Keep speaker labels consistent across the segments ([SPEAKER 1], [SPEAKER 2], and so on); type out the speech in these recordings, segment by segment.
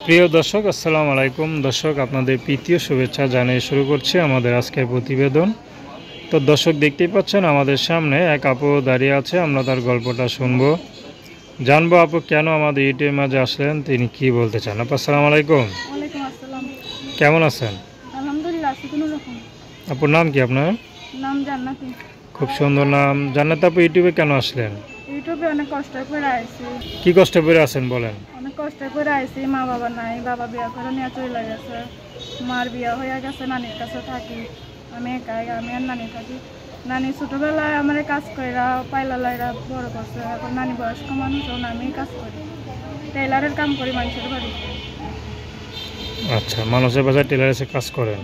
[SPEAKER 1] প্রিয় দর্শক, আসসালামু আলাইকুম। দর্শক, আপনাদের প্রীতীয় শুভেচ্ছা জানিয়ে শুরু করছি আমাদের আজকের প্রতিবেদন। তো দর্শক, দেখতেই পাচ্ছেন আমাদের সামনে এক আপু দাঁড়িয়ে আছে। আমরা তার গল্পটা শুনবো, জানবো আপু কেন আমাদের ইউটিউবের মাঝে আসলেন, তিনি কি বলতে চান। আপু আসসালামু আলাইকুম।
[SPEAKER 2] ওয়ালাইকুম আসসালাম।
[SPEAKER 1] কেমন আছেন?
[SPEAKER 2] আলহামদুলিল্লাহ, আছি কোনো রকম।
[SPEAKER 1] আপুর নাম কি আপনার?
[SPEAKER 2] নাম জান্নাতি।
[SPEAKER 1] খুব সুন্দর নাম। জান্নাত আপু, ইউটিউবে কেন আসলেন?
[SPEAKER 2] ইউটিউবে অনেক কষ্ট করে আইছি।
[SPEAKER 1] কি কষ্ট করে আছেন বলেন?
[SPEAKER 2] অনেক কষ্ট করে আইছি। মা বাবা নাই, বাবা বিয়া করে নিয়ে চলে গেছে। মার বিয়া হয়ে গেছে, নানির কাছে থাকি। আমি একাই, আমি আর নানি থাকি। নানি ছোটবেলায় আমার কাজ কইরা পাইলা লাইরা বড় করছে। এখন নানি বয়স্ক মানুষ, আমি কাজ করি, টেইলারের কাম করি মানুষের বাড়ি।
[SPEAKER 1] আচ্ছা, মানুষের বাসায় টেলার্সে কাজ করেন।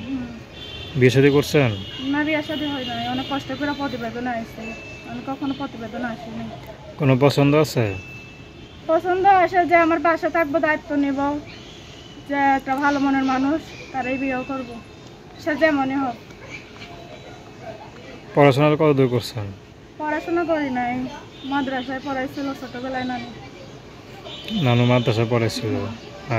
[SPEAKER 1] বিয়ে শাদী করছেন?
[SPEAKER 2] না, বিয়া শাদী হয় নাই। অনেক কষ্ট করে প্রতিবেদন আইছি। আমি কখনো প্রতিবেদন আসিনি।
[SPEAKER 1] কোনো পছন্দ আছে?
[SPEAKER 2] পছন্দ আসে যে আমার বাসা থাকবো, দায়িত্ব নিব, যে একটা ভালো মনের মানুষ, তারাই বিয়ে করব, সে যেমনই হোক।
[SPEAKER 1] পড়াশোনা কত দূর করছেন?
[SPEAKER 2] পড়াশোনা করি নাই, মাদ্রাসায় পড়াইছিল ছোটবেলায় নানি।
[SPEAKER 1] নানু মাদ্রাসা পড়েছিল।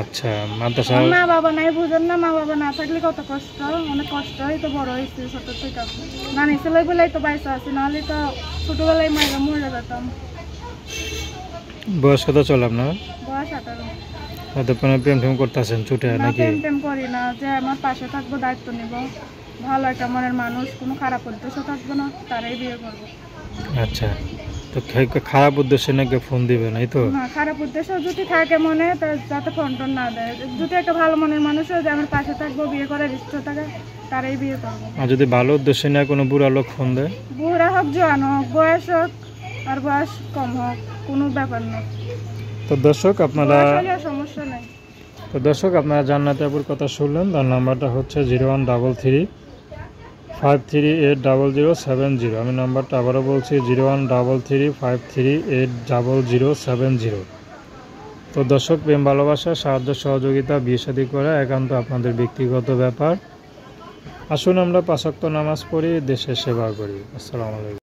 [SPEAKER 1] আচ্ছা, মাদ্রাসা।
[SPEAKER 2] মা বাবা নাই, বুঝেন না, মা বাবা না থাকলে কত কষ্ট। অনেক কষ্ট তো বড় হয়েছে ছোট থেকে। নানি ছিল বলেই তো বাইসা আছি, নাহলে তো ছোটবেলায় মায়েরা মরে যেতাম।
[SPEAKER 1] বয়স কত চলে আপনার?
[SPEAKER 2] বয়স 18।
[SPEAKER 1] হয়তো কোনো প্রেম টেম করতেছেন ছুটে
[SPEAKER 2] না,
[SPEAKER 1] নাকি?
[SPEAKER 2] প্রেম টেম করি না, যে আমার পাশে থাকবো, দায়িত্ব নিব, ভালো একটা মনের মানুষ, কোনো খারাপ উদ্দেশ্য থাকবো না, তারাই বিয়ে করবো।
[SPEAKER 1] আচ্ছা, তো খারাপ উদ্দেশ্যে নাকি ফোন দিবে নাই তো?
[SPEAKER 2] না, খারাপ উদ্দেশ্য যদি থাকে মনে, যাতে ফোন টোন না দেয়। যদি একটা ভালো মনের মানুষ হয় যে আমার পাশে থাকবো, বিয়ে করার ইচ্ছা থাকে, তারাই বিয়ে করবো।
[SPEAKER 1] আর যদি ভালো উদ্দেশ্যে না কোনো বুড়া লোক ফোন দেয়?
[SPEAKER 2] বুড়া হোক, জোয়ান হোক, বয়স হোক আর বয়স কম হোক, কোনো ব্যাপার না।
[SPEAKER 1] তো দর্শক আপনারা
[SPEAKER 2] সমস্যা নেই।
[SPEAKER 1] জান্নাত আপুর কথা শুনলেন। তার নাম্বারটা হচ্ছে 0133538070। আমি নাম্বারটা আবারও বলছি, 0133538070। তো দর্শক, প্রেম ভালোবাসা, সাহায্য সহযোগিতা, বিয়ে শাদী করা একান্ত আপনাদের ব্যক্তিগত ব্যাপার। আসুন আমরা 5 ওয়াক্ত নামাজ পড়ি, দেশের সেবা করি। আসসালামু আলাইকুম।